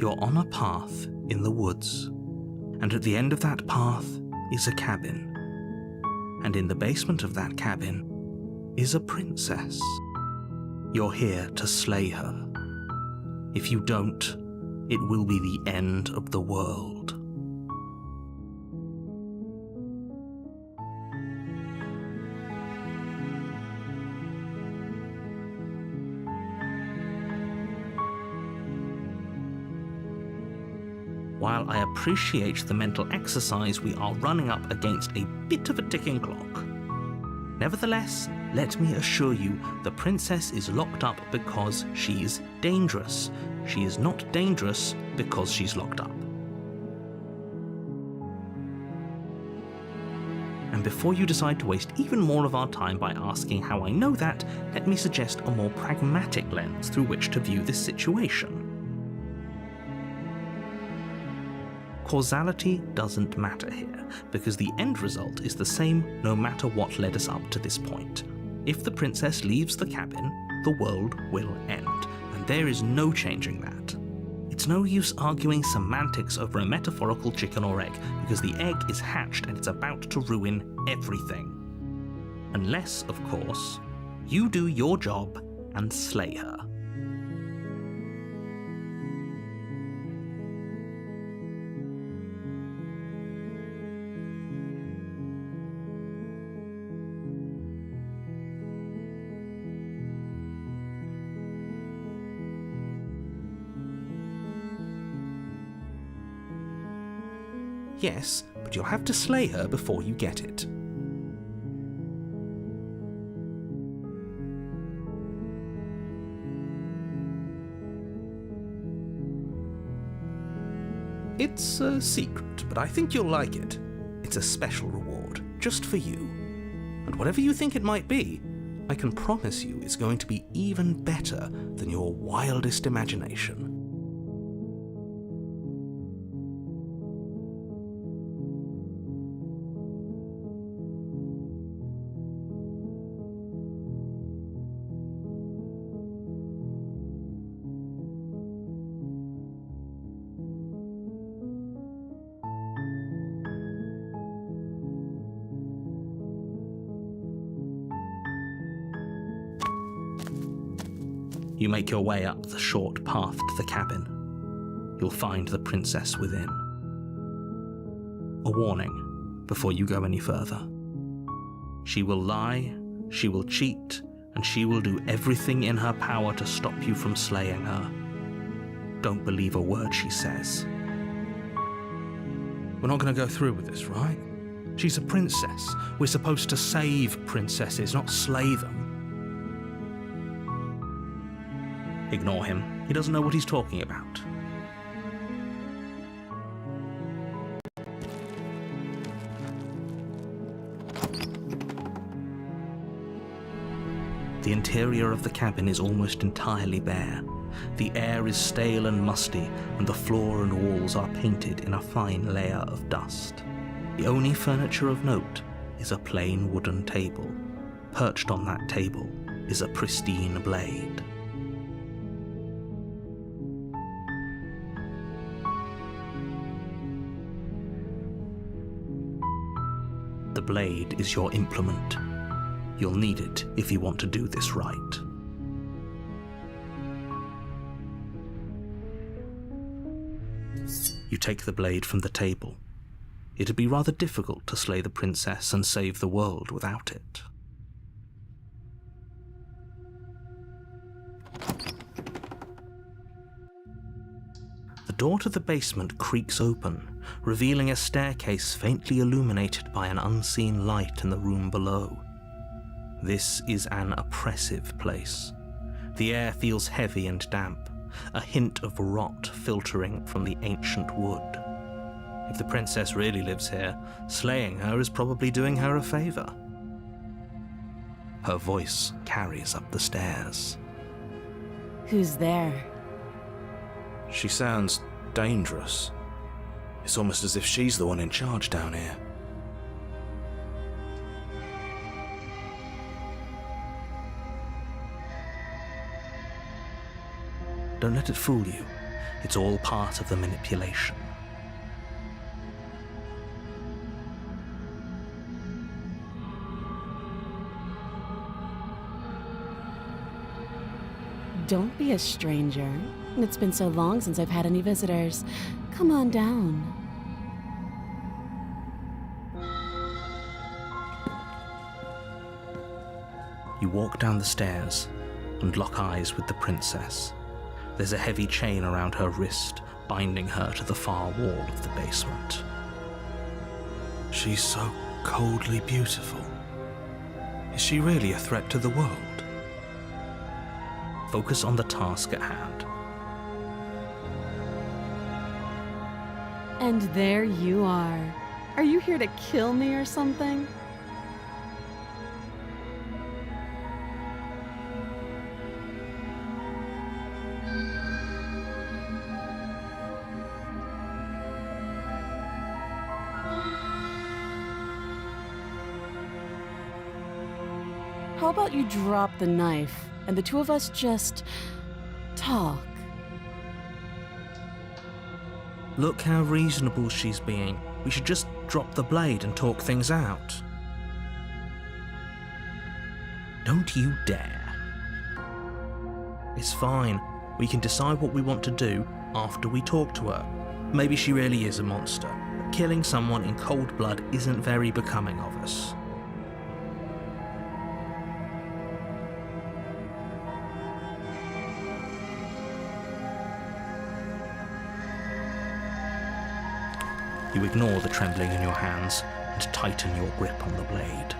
You're on a path in the woods, and at the end of that path is a cabin. And in the basement of that cabin is a princess. You're here to slay her. If you don't, it will be the end of the world. While I appreciate the mental exercise, we are running up against a bit of a ticking clock. Nevertheless, let me assure you, the princess is locked up because she's dangerous. She is not dangerous because she's locked up. And before you decide to waste even more of our time by asking how I know that, let me suggest a more pragmatic lens through which to view this situation. Causality doesn't matter here, because the end result is the same no matter what led us up to this point. If the princess leaves the cabin, the world will end, and there is no changing that. It's no use arguing semantics over a metaphorical chicken or egg, because the egg is hatched and it's about to ruin everything. Unless, of course, you do your job and slay her. Yes, but you'll have to slay her before you get it. It's a secret, but I think you'll like it. It's a special reward, just for you. And whatever you think it might be, I can promise you it's going to be even better than your wildest imagination. You make your way up the short path to the cabin. You'll find the princess within. A warning before you go any further. She will lie, she will cheat, and she will do everything in her power to stop you from slaying her. Don't believe a word she says. We're not going to go through with this, right? She's a princess. We're supposed to save princesses, not slay them. Ignore him. He doesn't know what he's talking about. The interior of the cabin is almost entirely bare. The air is stale and musty, and the floor and walls are painted in a fine layer of dust. The only furniture of note is a plain wooden table. Perched on that table is a pristine blade. The blade is your implement. You'll need it if you want to do this right. You take the blade from the table. It'd be rather difficult to slay the princess and save the world without it. The door to the basement creaks open, revealing a staircase faintly illuminated by an unseen light in the room below. This is an oppressive place. The air feels heavy and damp, a hint of rot filtering from the ancient wood. If the princess really lives here, slaying her is probably doing her a favor. Her voice carries up the stairs. Who's there? She sounds dangerous. It's almost as if she's the one in charge down here. Don't let it fool you. It's all part of the manipulation. Don't be a stranger. It's been so long since I've had any visitors. Come on down. You walk down the stairs and lock eyes with the princess. There's a heavy chain around her wrist, binding her to the far wall of the basement. She's so coldly beautiful. Is she really a threat to the world? Focus on the task at hand. And there you are. Are you here to kill me or something? How about you drop the knife and the two of us just talk? Look how reasonable she's being. We should just drop the blade and talk things out. Don't you dare. It's fine. We can decide what we want to do after we talk to her. Maybe she really is a monster. But killing someone in cold blood isn't very becoming of us. You ignore the trembling in your hands and tighten your grip on the blade.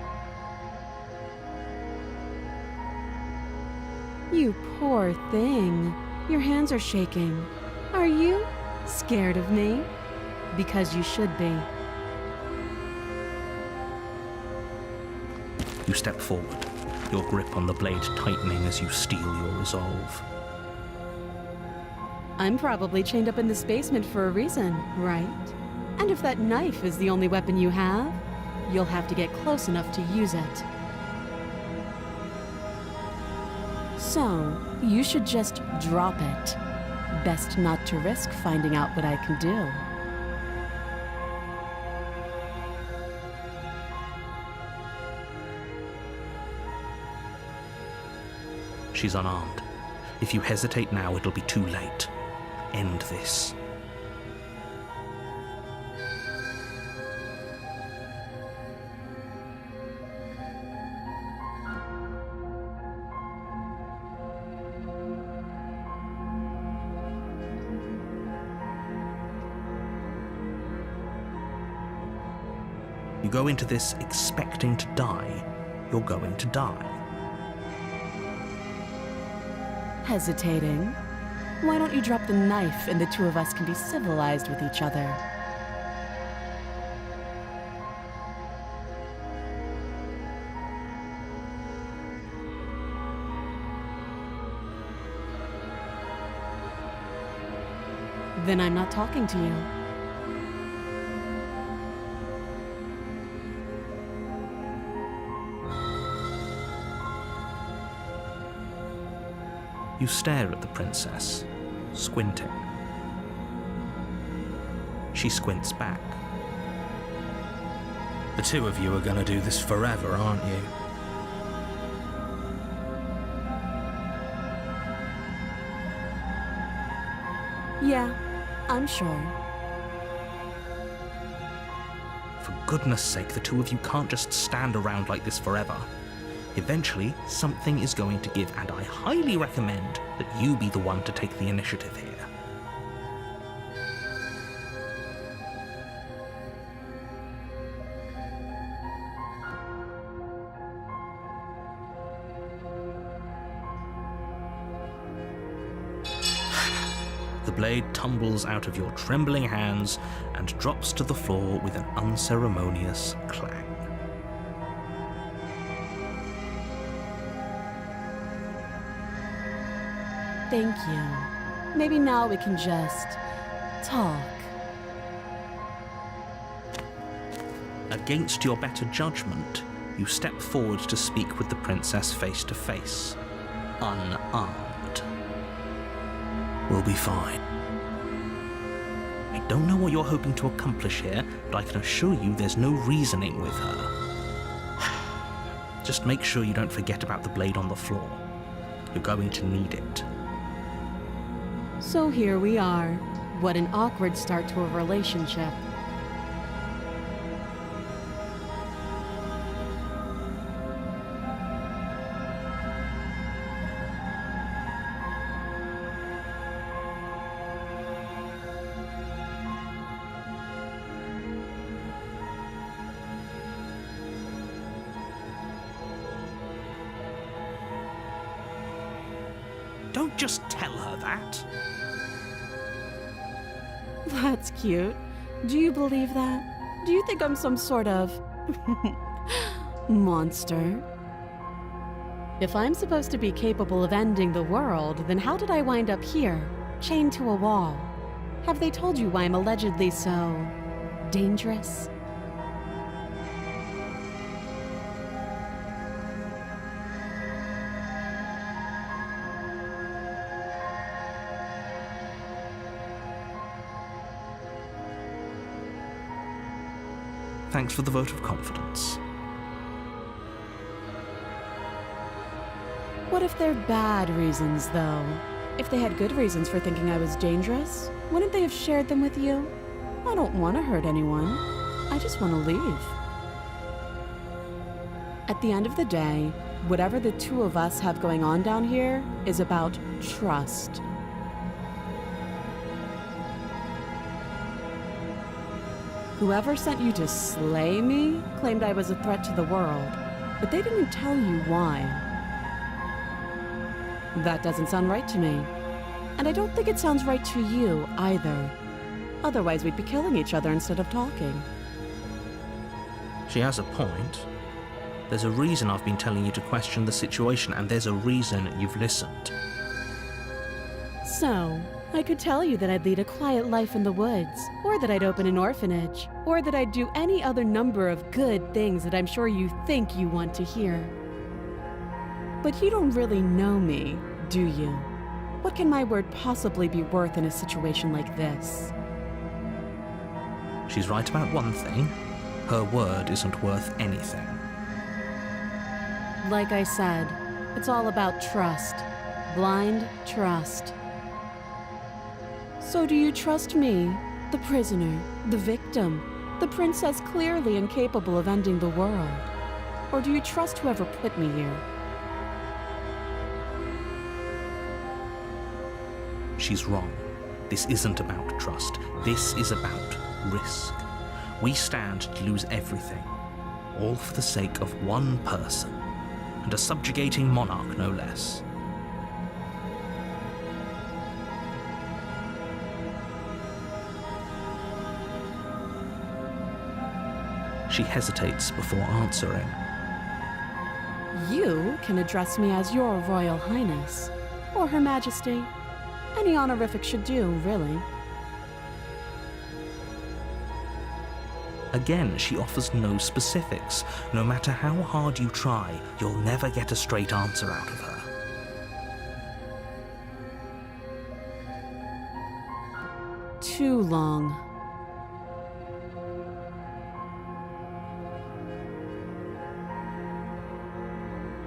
You poor thing. Your hands are shaking. Are you scared of me? Because you should be. You step forward, your grip on the blade tightening as you steel your resolve. I'm probably chained up in this basement for a reason, right? And if that knife is the only weapon you have, you'll have to get close enough to use it. So, you should just drop it. Best not to risk finding out what I can do. She's unarmed. If you hesitate now, it'll be too late. End this. You go into this expecting to die, you're going to die. Hesitating? Why don't you drop the knife and the two of us can be civilized with each other? Then I'm not talking to you. You stare at the princess, squinting. She squints back. The two of you are going to do this forever, aren't you? Yeah, I'm sure. For goodness sake, the two of you can't just stand around like this forever. Eventually, something is going to give, and I highly recommend that you be the one to take the initiative here. The blade tumbles out of your trembling hands and drops to the floor with an unceremonious clang. Thank you. Maybe now we can just talk. Against your better judgment, you step forward to speak with the princess face to face, unarmed. We'll be fine. don't know what you're hoping to accomplish here, but I can assure you there's no reasoning with her. Just make sure you don't forget about the blade on the floor. You're going to need it. So here we are. What an awkward start to a relationship. Don't just tell her that. That's cute. Do you believe that? Do you think I'm some sort of monster? If I'm supposed to be capable of ending the world, then how did I wind up here, chained to a wall? Have they told you why I'm allegedly so dangerous? Thanks for the vote of confidence. What if they're bad reasons, though? If they had good reasons for thinking I was dangerous, wouldn't they have shared them with you? I don't want to hurt anyone. I just want to leave. At the end of the day, whatever the two of us have going on down here is about trust. Whoever sent you to slay me claimed I was a threat to the world, but they didn't tell you why. That doesn't sound right to me. And I don't think it sounds right to you either. Otherwise, we'd be killing each other instead of talking. She has a point. There's a reason I've been telling you to question the situation, and there's a reason you've listened. So, I could tell you that I'd lead a quiet life in the woods, or that I'd open an orphanage, or that I'd do any other number of good things that I'm sure you think you want to hear. But you don't really know me, do you? What can my word possibly be worth in a situation like this? She's right about one thing. Her word isn't worth anything. Like I said, it's all about trust. Blind trust. So do you trust me, the prisoner, the victim, the princess clearly incapable of ending the world? Or do you trust whoever put me here? She's wrong. This isn't about trust. This is about risk. We stand to lose everything, all for the sake of one person, and a subjugating monarch no less. She hesitates before answering. You can address me as Your Royal Highness, or Her Majesty. Any honorific should do, really. Again, she offers no specifics. No matter how hard you try, you'll never get a straight answer out of her. Too long.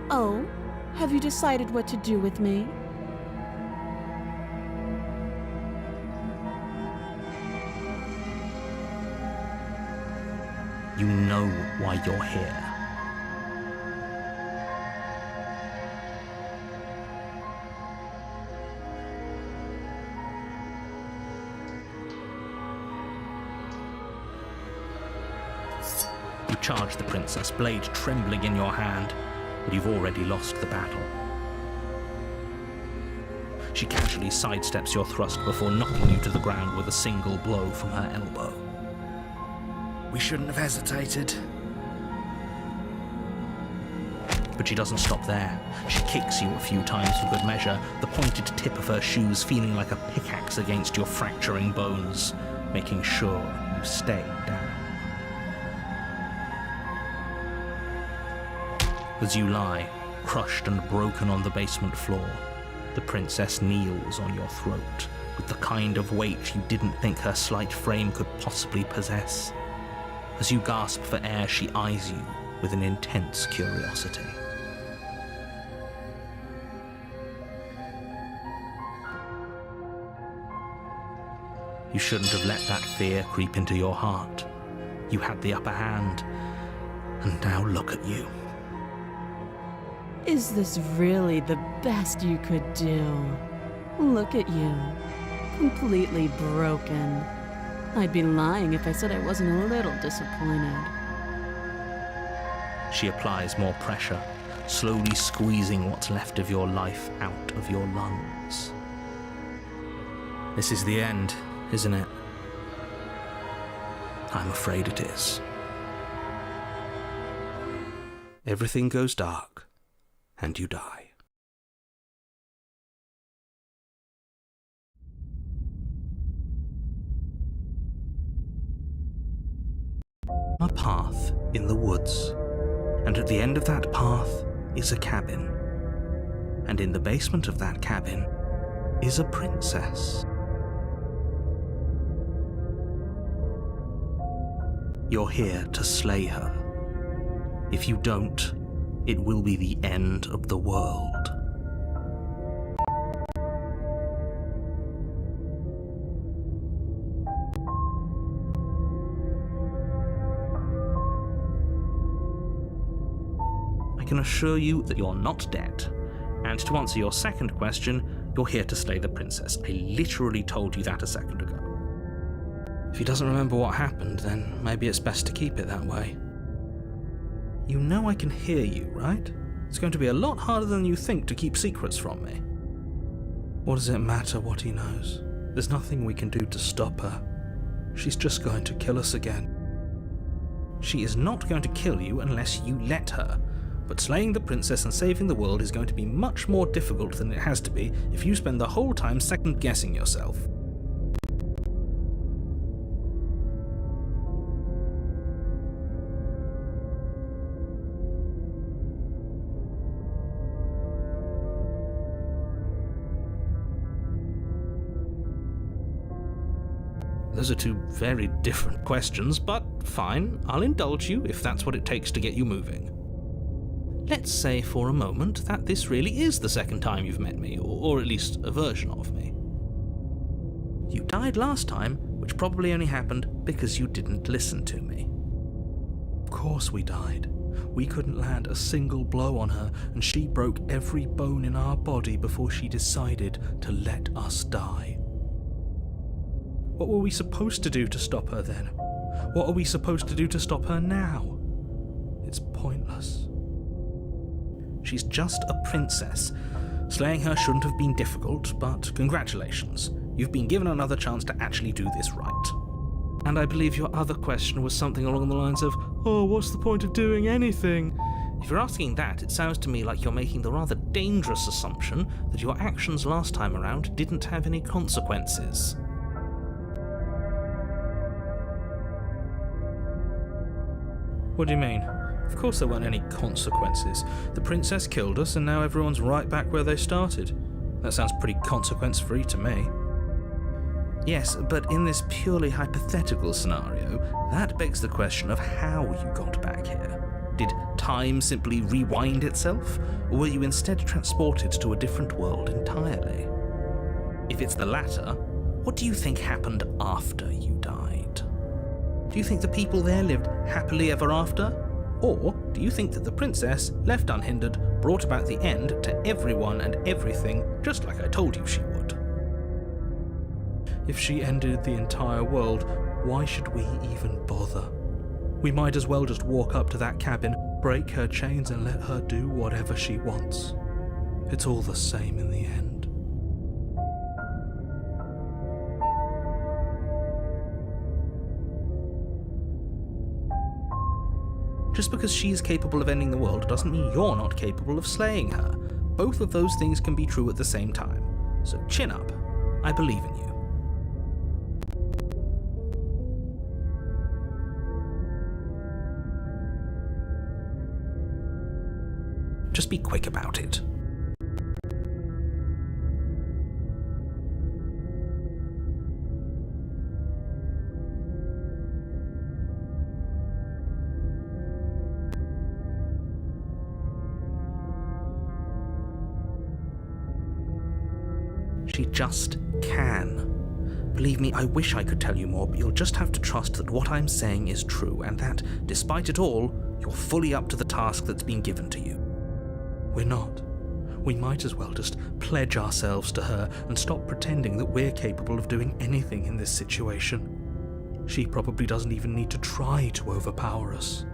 Oh, have you decided what to do with me? You know why you're here. You charge the princess, blade trembling in your hand, but you've already lost the battle. She casually sidesteps your thrust before knocking you to the ground with a single blow from her elbow. We shouldn't have hesitated. But she doesn't stop there. She kicks you a few times for good measure, the pointed tip of her shoes feeling like a pickaxe against your fracturing bones, making sure you stay down. As you lie, crushed and broken on the basement floor, the princess kneels on your throat, with the kind of weight you didn't think her slight frame could possibly possess. As you gasp for air, she eyes you with an intense curiosity. You shouldn't have let that fear creep into your heart. You had the upper hand, and now look at you. Is this really the best you could do? Look at you. Completely broken. I'd be lying if I said I wasn't a little disappointed. She applies more pressure, slowly squeezing what's left of your life out of your lungs. This is the end, isn't it? I'm afraid it is. Everything goes dark, and you die. A path in the woods, and at the end of that path is a cabin, and in the basement of that cabin is a princess. You're here to slay her. If you don't, it will be the end of the world. I can assure you that you're not dead. And to answer your second question, you're here to slay the princess. I literally told you that a second ago. If he doesn't remember what happened, then maybe it's best to keep it that way. You know I can hear you, right? It's going to be a lot harder than you think to keep secrets from me. What does it matter what he knows? There's nothing we can do to stop her. She's just going to kill us again. She is not going to kill you unless you let her. But slaying the princess and saving the world is going to be much more difficult than it has to be if you spend the whole time second-guessing yourself. Those are two very different questions, but fine, I'll indulge you if that's what it takes to get you moving. Let's say for a moment that this really is the second time you've met me, or at least a version of me. You died last time, which probably only happened because you didn't listen to me. Of course we died. We couldn't land a single blow on her, and she broke every bone in our body before she decided to let us die. What were we supposed to do to stop her then? What are we supposed to do to stop her now? It's pointless. She's just a princess. Slaying her shouldn't have been difficult, but congratulations. You've been given another chance to actually do this right. And I believe your other question was something along the lines of, oh, what's the point of doing anything? If you're asking that, it sounds to me like you're making the rather dangerous assumption that your actions last time around didn't have any consequences. What do you mean? Of course there weren't any consequences. The princess killed us and now everyone's right back where they started. That sounds pretty consequence-free to me. Yes, but in this purely hypothetical scenario, that begs the question of how you got back here. Did time simply rewind itself, or were you instead transported to a different world entirely? If it's the latter, what do you think happened after you died? Do you think the people there lived happily ever after? Or do you think that the princess, left unhindered, brought about the end to everyone and everything, just like I told you she would? If she ended the entire world, why should we even bother? We might as well just walk up to that cabin, break her chains and let her do whatever she wants. It's all the same in the end. Just because she's capable of ending the world doesn't mean you're not capable of slaying her. Both of those things can be true at the same time. So chin up. I believe in you. Just be quick about it. She just can. Believe me, I wish I could tell you more, but you'll just have to trust that what I'm saying is true, and that, despite it all, you're fully up to the task that's been given to you. We're not. We might as well just pledge ourselves to her and stop pretending that we're capable of doing anything in this situation. She probably doesn't even need to try to overpower us.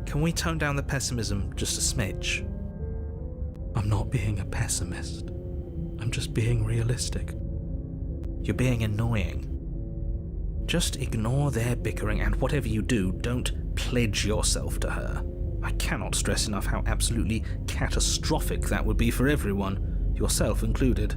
Can we tone down the pessimism just a smidge? I'm not being a pessimist. I'm just being realistic. You're being annoying. Just ignore their bickering, and whatever you do, don't pledge yourself to her. I cannot stress enough how absolutely catastrophic that would be for everyone, yourself included.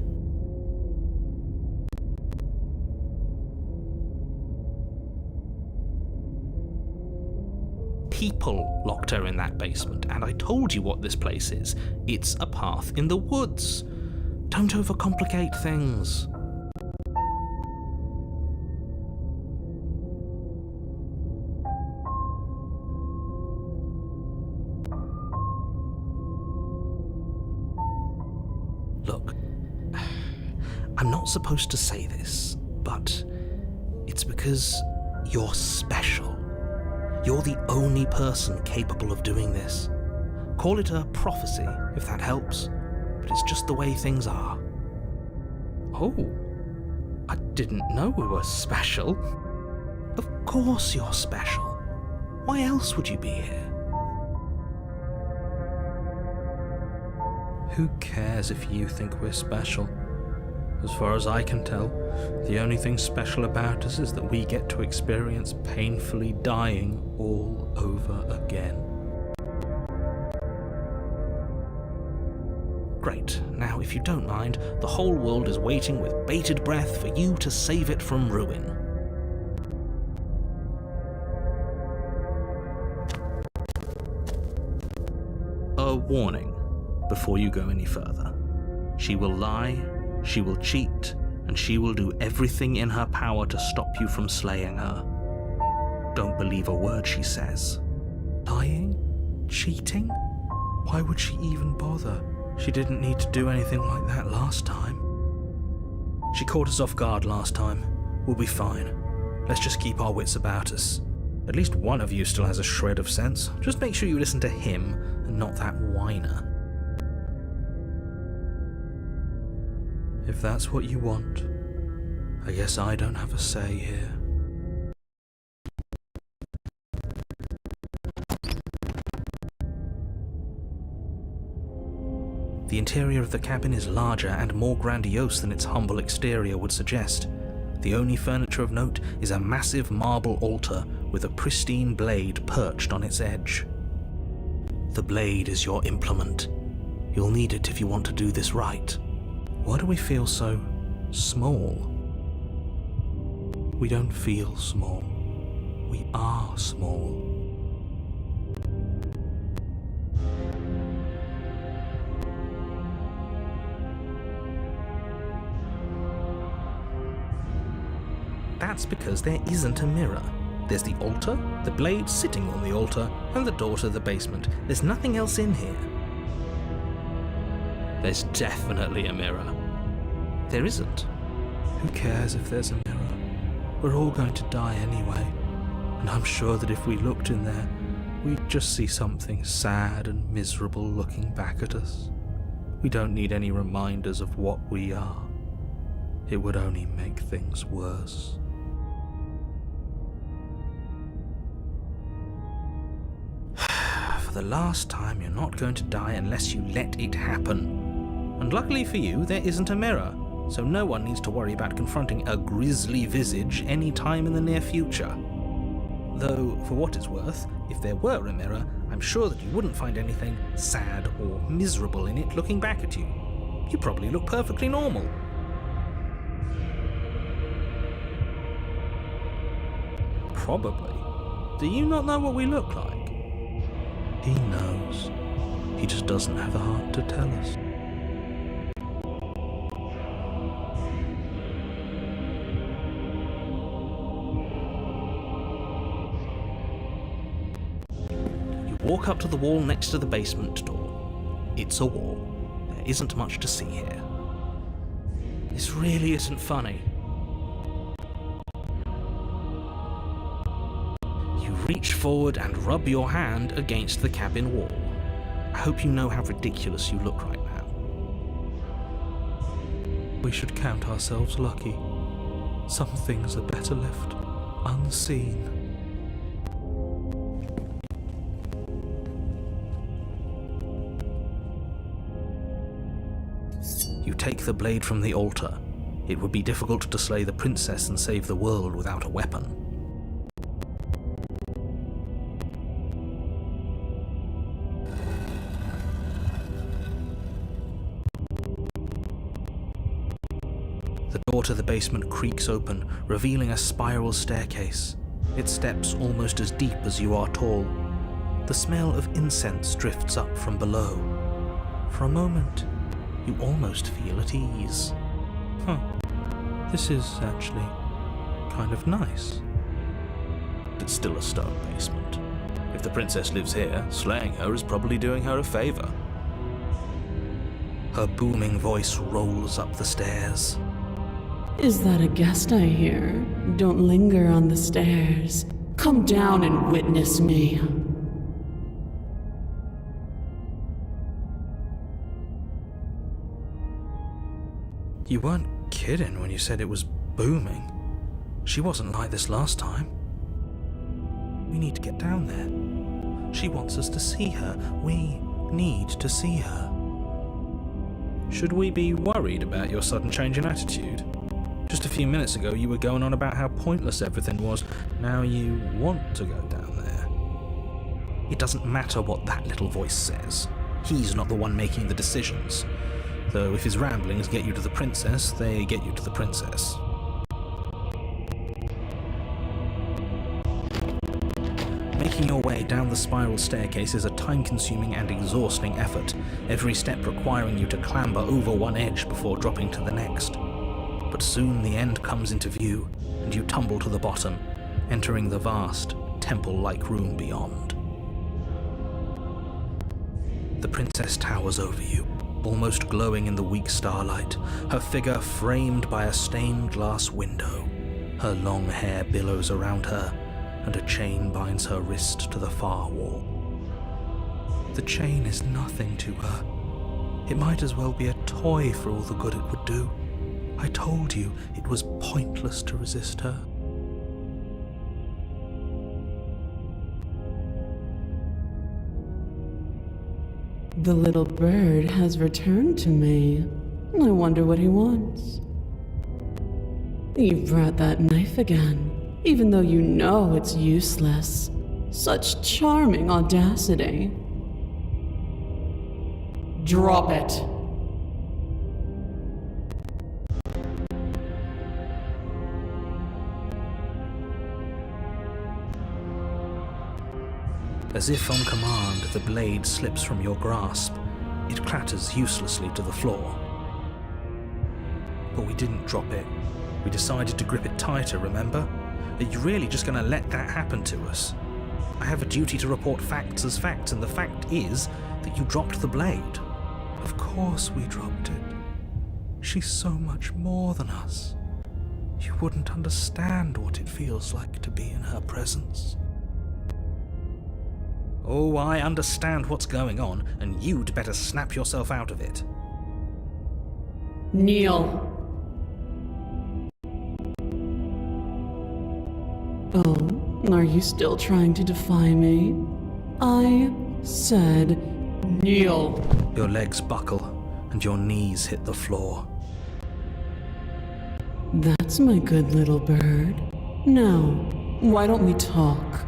People locked her in that basement, and I told you what this place is. It's a path in the woods. Don't overcomplicate things. Look, I'm not supposed to say this, but it's because you're special. You're the only person capable of doing this. Call it a prophecy, if that helps, but it's just the way things are. Oh, I didn't know we were special. Of course you're special. Why else would you be here? Who cares if you think we're special? As far as I can tell, the only thing special about us is that we get to experience painfully dying all over again. Great. Now, if you don't mind, the whole world is waiting with bated breath for you to save it from ruin. A warning before you go any further. She will lie, she will cheat, and she will do everything in her power to stop you from slaying her. Don't believe a word she says. Lying? Cheating? Why would she even bother? She didn't need to do anything like that last time. She caught us off guard last time. We'll be fine. Let's just keep our wits about us. At least one of you still has a shred of sense. Just make sure you listen to him and not that whiner. If that's what you want, I guess I don't have a say here. The interior of the cabin is larger and more grandiose than its humble exterior would suggest. The only furniture of note is a massive marble altar with a pristine blade perched on its edge. The blade is your implement. You'll need it if you want to do this right. Why do we feel so small? We don't feel small. We are small. That's because there isn't a mirror. There's the altar, the blade sitting on the altar, and the door to the basement. There's nothing else in here. There's definitely a mirror. There isn't. Who cares if there's a mirror? We're all going to die anyway. And I'm sure that if we looked in there, we'd just see something sad and miserable looking back at us. We don't need any reminders of what we are. It would only make things worse. For the last time, you're not going to die unless you let it happen. And luckily for you, there isn't a mirror, so no one needs to worry about confronting a grisly visage any time in the near future. Though, for what it's worth, if there were a mirror, I'm sure that you wouldn't find anything sad or miserable in it looking back at you. You probably look perfectly normal. Probably. Do you not know what we look like? He knows. He just doesn't have the heart to tell us. You walk up to the wall next to the basement door. It's a wall. There isn't much to see here. This really isn't funny. You reach forward and rub your hand against the cabin wall. I hope you know how ridiculous you look right now. We should count ourselves lucky. Some things are better left unseen. You take the blade from the altar. It would be difficult to slay the princess and save the world without a weapon. The door to the basement creaks open, revealing a spiral staircase. Its steps almost as deep as you are tall. The smell of incense drifts up from below. For a moment, you almost feel at ease. This is actually kind of nice. It's still a stone basement. If the princess lives here, slaying her is probably doing her a favor. Her booming voice rolls up the stairs. Is that a guest I hear? Don't linger on the stairs. Come down and witness me. You weren't kidding when you said it was booming. She wasn't like this last time. We need to get down there. She wants us to see her. We need to see her. Should we be worried about your sudden change in attitude? Just a few minutes ago you were going on about how pointless everything was. Now you want to go down there. It doesn't matter what that little voice says. He's not the one making the decisions. Though if his ramblings get you to the princess, they get you to the princess. Making your way down the spiral staircase is a time-consuming and exhausting effort, every step requiring you to clamber over one edge before dropping to the next. But soon the end comes into view, and you tumble to the bottom, entering the vast, temple-like room beyond. The princess towers over you, almost glowing in the weak starlight, her figure framed by a stained glass window. Her long hair billows around her, and a chain binds her wrist to the far wall. The chain is nothing to her. It might as well be a toy for all the good it would do. I told you it was pointless to resist her. The little bird has returned to me. I wonder what he wants. You brought that knife again, even though you know it's useless. Such charming audacity. Drop it. As if on command, the blade slips from your grasp. It clatters uselessly to the floor. But we didn't drop it. We decided to grip it tighter, remember? Are you really just going to let that happen to us? I have a duty to report facts as facts, and the fact is that you dropped the blade. Of course we dropped it. She's so much more than us. You wouldn't understand what it feels like to be in her presence. Oh, I understand what's going on, and you'd better snap yourself out of it. Kneel. Oh, are you still trying to defy me? I said kneel. Your legs buckle, and your knees hit the floor. That's my good little bird. Now, why don't we talk?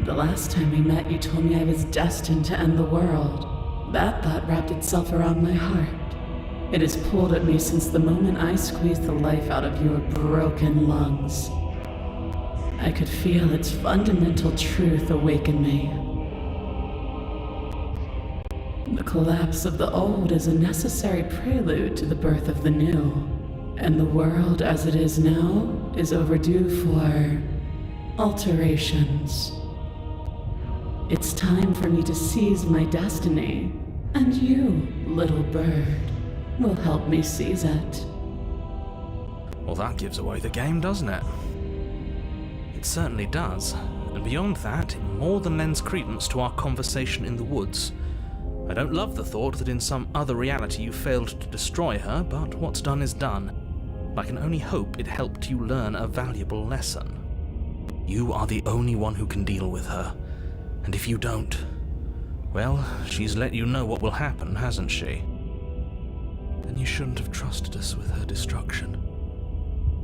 The last time we met, you told me I was destined to end the world. That thought wrapped itself around my heart. It has pulled at me since the moment I squeezed the life out of your broken lungs. I could feel its fundamental truth awaken me. The collapse of the old is a necessary prelude to the birth of the new, and the world as it is now is overdue for alterations. It's time for me to seize my destiny, and you, little bird, will help me seize it. Well, that gives away the game, doesn't it? It certainly does, and beyond that, it more than lends credence to our conversation in the woods. I don't love the thought that in some other reality you failed to destroy her, but what's done is done. I can only hope it helped you learn a valuable lesson. You are the only one who can deal with her, and if you don't, well, she's let you know what will happen, hasn't she? Then you shouldn't have trusted us with her destruction.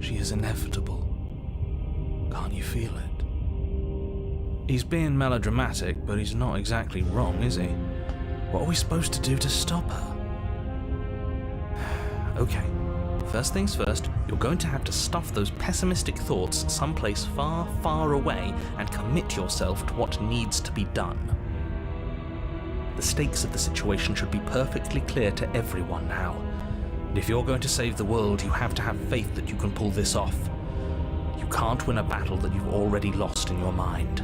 She is inevitable. Can't you feel it? He's being melodramatic, but he's not exactly wrong, is he? What are we supposed to do to stop her? Okay, first things first, you're going to have to stuff those pessimistic thoughts someplace far, far away and commit yourself to what needs to be done. The stakes of the situation should be perfectly clear to everyone now. And if you're going to save the world, you have to have faith that you can pull this off. You can't win a battle that you've already lost in your mind.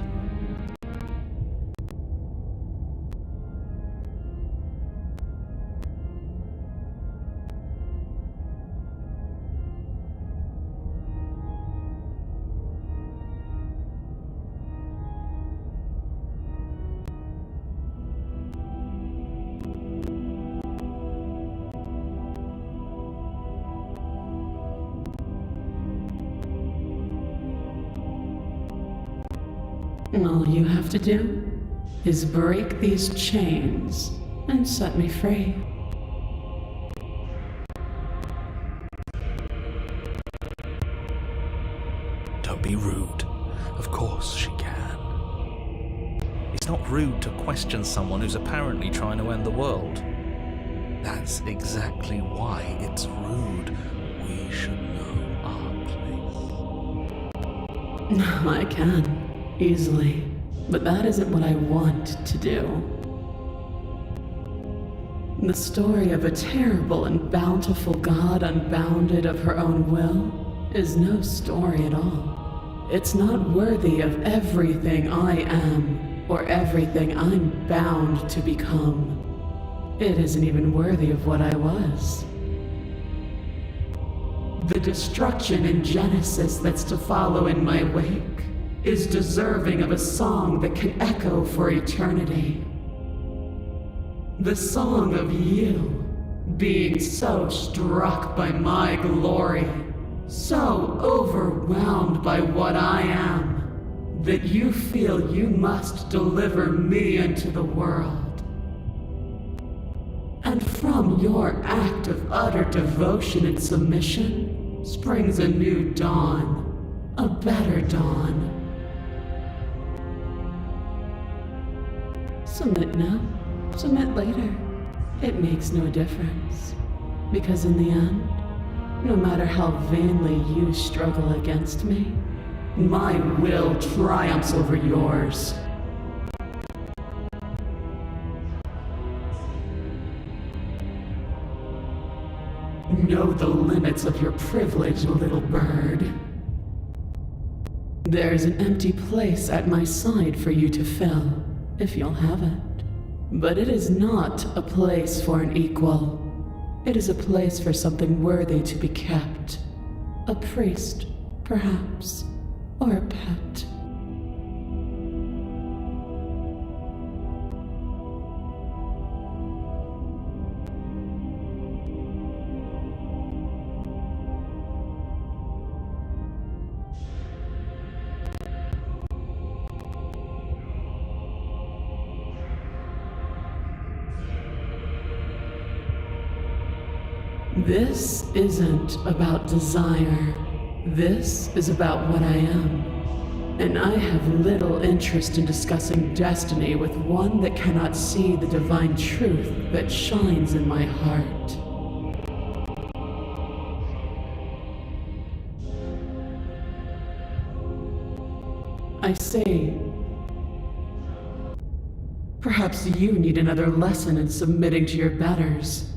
All you have to do is break these chains and set me free. Don't be rude. Of course she can. It's not rude to question someone who's apparently trying to end the world. That's exactly why it's rude. We should know our place. I can. Easily. But that isn't what I want to do. The story of a terrible and bountiful god unbounded of her own will is no story at all. It's not worthy of everything I am or everything I'm bound to become. It isn't even worthy of what I was. The destruction in Genesis that's to follow in my wake is deserving of a song that can echo for eternity. The song of you, being so struck by my glory, so overwhelmed by what I am, that you feel you must deliver me into the world. And from your act of utter devotion and submission springs a new dawn, a better dawn. Submit now, submit later. It makes no difference. Because in the end, no matter how vainly you struggle against me, my will triumphs over yours. Know the limits of your privilege, little bird. There's an empty place at my side for you to fill, if you'll have it. But it is not a place for an equal. It is a place for something worthy to be kept. A priest, perhaps, or a pet. This isn't about desire. This is about what I am. And I have little interest in discussing destiny with one that cannot see the divine truth that shines in my heart. I say, perhaps you need another lesson in submitting to your betters.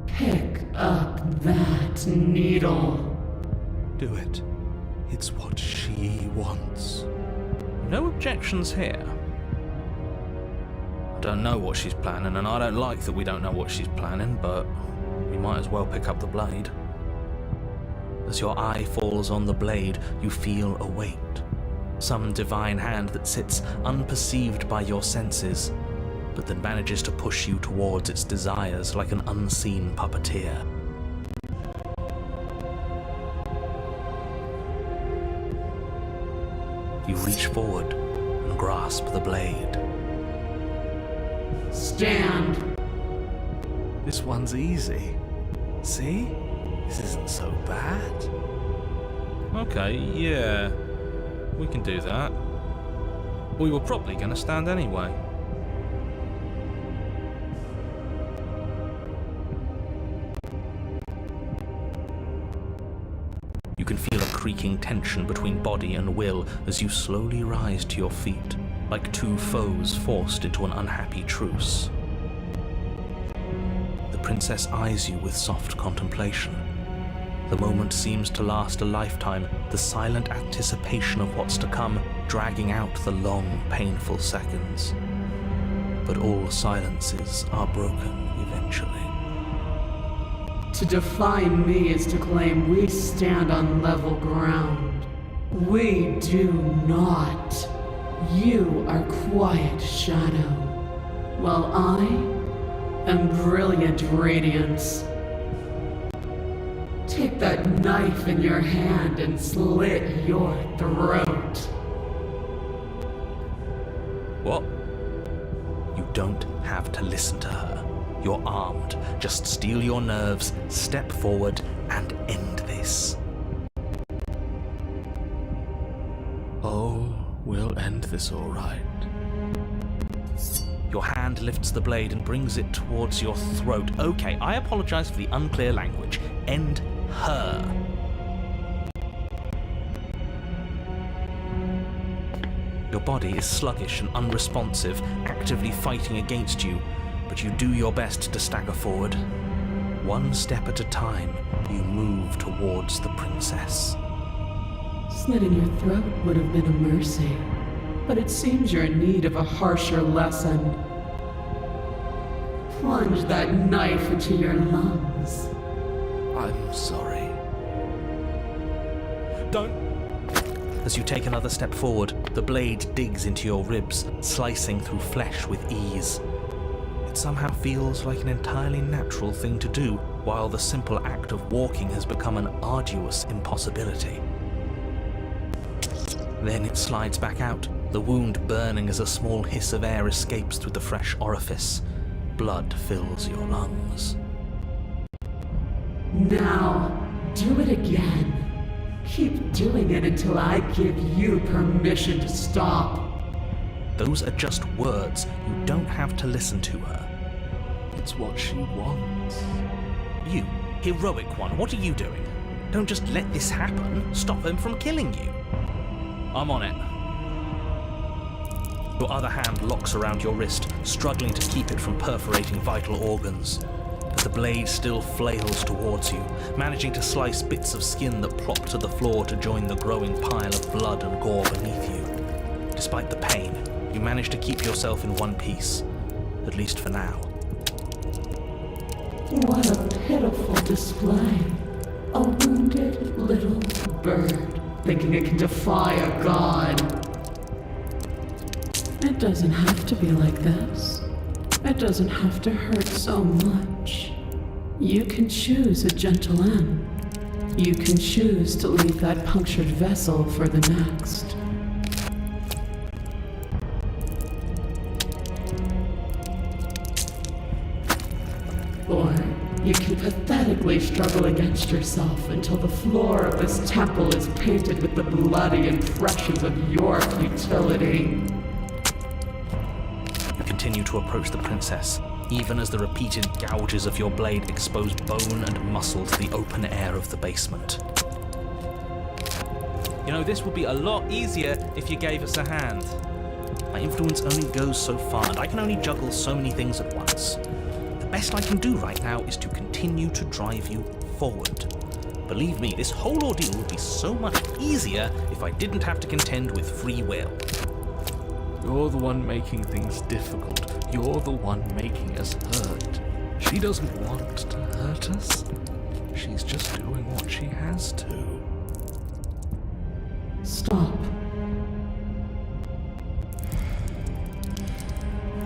Pick up that needle. Do it. It's what she wants. No objections here. Don't know what she's planning, and I don't like that we don't know what she's planning, but we might as well pick up the blade. As your eye falls on the blade, you feel a weight. Some divine hand that sits unperceived by your senses, but that manages to push you towards its desires like an unseen puppeteer. You reach forward and grasp the blade. Stand! This one's easy. See? This isn't so bad. Okay, yeah. We can do that. We were probably going to stand anyway. You can feel a creaking tension between body and will as you slowly rise to your feet, like two foes forced into an unhappy truce. The princess eyes you with soft contemplation. The moment seems to last a lifetime, the silent anticipation of what's to come dragging out the long, painful seconds. But all silences are broken eventually. To define me is to claim we stand on level ground. We do not. You are quiet shadow, while I am brilliant radiance. Take that knife in your hand and slit your throat. What? You don't have to listen to her. You're armed. Just steel your nerves, step forward, and end this. Oh, we'll end this all right. Your hand lifts the blade and brings it towards your throat. Okay, I apologize for the unclear language. End her. Your body is sluggish and unresponsive, actively fighting against you, but you do your best to stagger forward. One step at a time, you move towards the princess. Slitting your throat would have been a mercy, but it seems you're in need of a harsher lesson. Plunge that knife into your lungs. I'm sorry. Don't. As you take another step forward, the blade digs into your ribs, slicing through flesh with ease. It somehow feels like an entirely natural thing to do, while the simple act of walking has become an arduous impossibility. Then it slides back out, the wound burning as a small hiss of air escapes through the fresh orifice. Blood fills your lungs. Now, do it again. Keep doing it until I give you permission to stop. Those are just words. You don't have to listen to her. It's what she wants. You, heroic one, what are you doing? Don't just let this happen. Stop him from killing you. I'm on it. Your other hand locks around your wrist, struggling to keep it from perforating vital organs. But the blade still flails towards you, managing to slice bits of skin that plop to the floor to join the growing pile of blood and gore beneath you. Despite the pain, you manage to keep yourself in one piece, at least for now. What a pitiful display. A wounded little bird, thinking it can defy a god. It doesn't have to be like this. It doesn't have to hurt so much. You can choose a gentle end. You can choose to leave that punctured vessel for the next. Or you can pathetically struggle against yourself until the floor of this temple is painted with the bloody impressions of your futility. You continue to approach the princess, even as the repeated gouges of your blade expose bone and muscle to the open air of the basement. You know, this would be a lot easier if you gave us a hand. My influence only goes so far, and I can only juggle so many things at once. The best I can do right now is to continue to drive you forward. Believe me, this whole ordeal would be so much easier if I didn't have to contend with free will. You're the one making things difficult. You're the one making us hurt. She doesn't want to hurt us. She's just doing what she has to. Stop.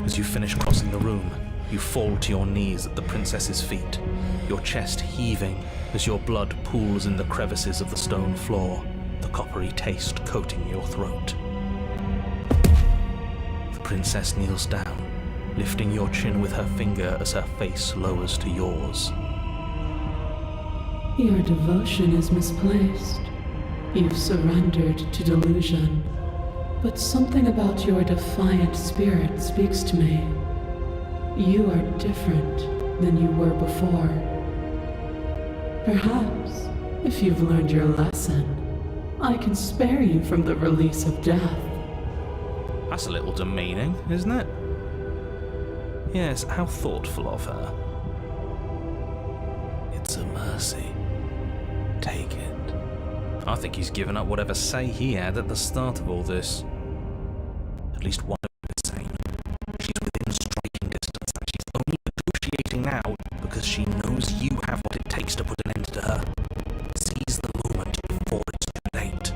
As you finish crossing the room, you fall to your knees at the princess's feet, your chest heaving as your blood pools in the crevices of the stone floor, the coppery taste coating your throat. The princess kneels down, lifting your chin with her finger as her face lowers to yours. Your devotion is misplaced. You've surrendered to delusion. But something about your defiant spirit speaks to me. You are different than you were before. Perhaps, if you've learned your lesson, I can spare you from the release of death. That's a little demeaning, isn't it? Yes, how thoughtful of her. It's a mercy. Take it. I think he's given up whatever say he had at the start of all this. At least one of them is sane. She's within striking distance, and she's only negotiating now because she knows you have what it takes to put an end to her. Seize the moment before it's too late.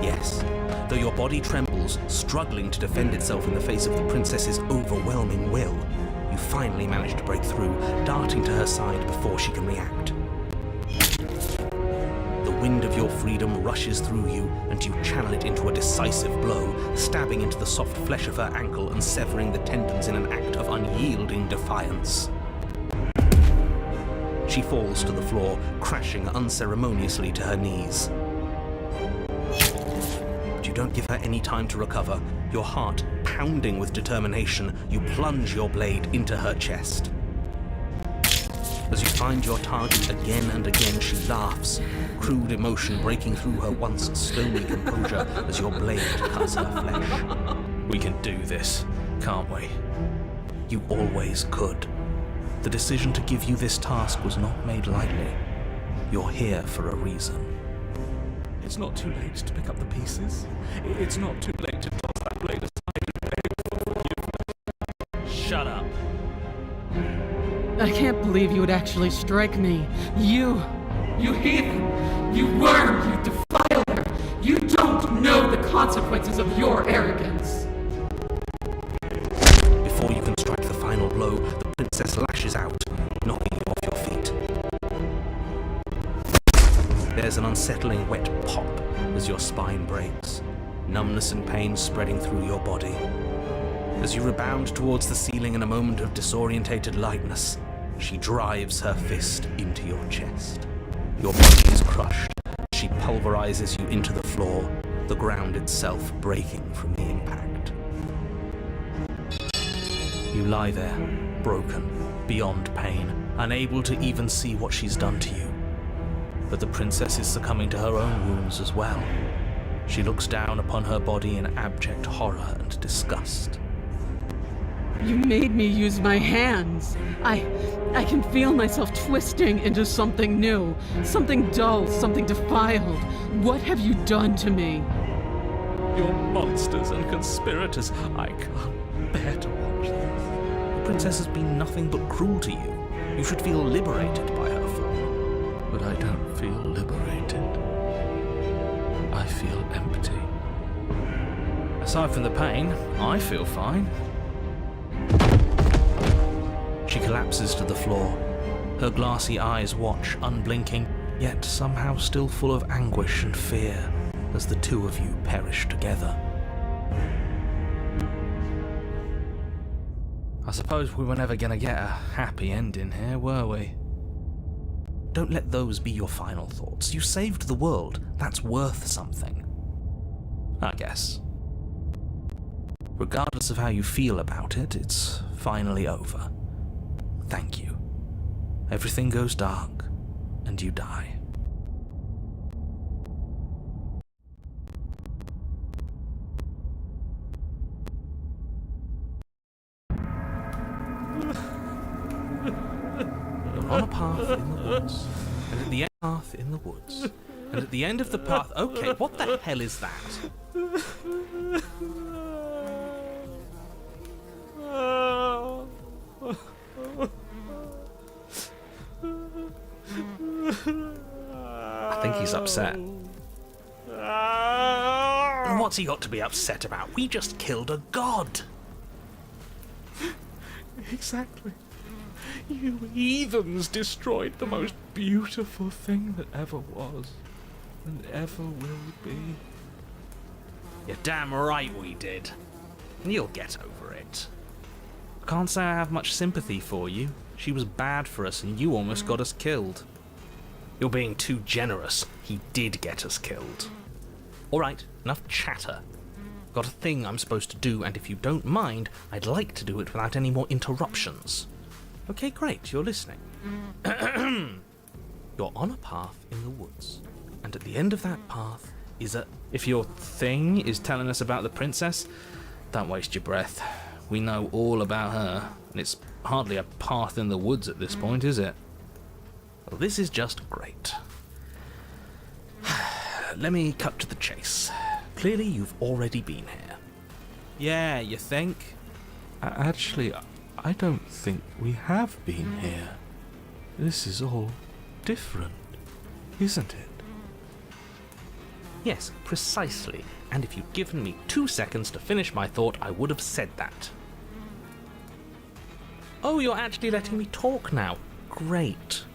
Yes, though your body trembles, struggling to defend itself in the face of the princess's overwhelming will, you finally manage to break through, darting to her side before she can react. The wind of your freedom rushes through you, and you channel it into a decisive blow, stabbing into the soft flesh of her ankle and severing the tendons in an act of unyielding defiance. She falls to the floor, crashing unceremoniously to her knees. You don't give her any time to recover. Your heart pounding with determination, you plunge your blade into her chest. As you find your target again and again, she laughs, crude emotion breaking through her once stony composure as your blade cuts her flesh. We can do this, can't we? You always could. The decision to give you this task was not made lightly. You're here for a reason. It's not too late to pick up the pieces. It's not too late to toss that blade aside and beg for forgiveness. Shut up. I can't believe you would actually strike me. You heathen! You worm! You defiler! You don't know the consequences of your arrogance! Before you can strike the final blow, the princess lashes out, knocking you off your feet. There's an unsettling wet pop as your spine breaks, numbness and pain spreading through your body. As you rebound towards the ceiling in a moment of disorientated lightness, she drives her fist into your chest. Your body is crushed. She pulverizes you into the floor, the ground itself breaking from the impact. You lie there, broken, beyond pain, unable to even see what she's done to you. But the princess is succumbing to her own wounds as well. She looks down upon her body in abject horror and disgust. You made me use my hands. I can feel myself twisting into something new, something dull, something defiled. What have you done to me? You're monsters and conspirators. I can't bear to watch this. The princess has been nothing but cruel to you. You should feel liberated by her fall. But I don't feel liberated. I feel empty. Aside from the pain, I feel fine. She collapses to the floor. Her glassy eyes watch, unblinking, yet somehow still full of anguish and fear, as the two of you perish together. I suppose we were never gonna get a happy ending here, were we? Don't let those be your final thoughts. You saved the world. That's worth something. I guess. Regardless of how you feel about it, it's finally over. Thank you. Everything goes dark, and you die. on a path in the woods, and at the end of the path in the woods, and at the end of the path... Okay, what the hell is that? I think he's upset. And what's he got to be upset about? We just killed a god. Exactly. You heathens destroyed the most beautiful thing that ever was, and ever will be. You're damn right we did. And you'll get over it. I can't say I have much sympathy for you. She was bad for us and you almost got us killed. You're being too generous. He did get us killed. Alright, enough chatter. Got a thing I'm supposed to do, and if you don't mind, I'd like to do it without any more interruptions. Okay, great, you're listening. You're on a path in the woods, and at the end of that path is a... If your thing is telling us about the princess, don't waste your breath. We know all about her, and it's hardly a path in the woods at this point, is it? Well, this is just great. Let me cut to the chase. Clearly you've already been here. Yeah, you think? Actually, I don't think we have been here. This is all different, isn't it? Yes, precisely. And if you'd given me 2 seconds to finish my thought, I would have said that. Oh, you're actually letting me talk now. Great.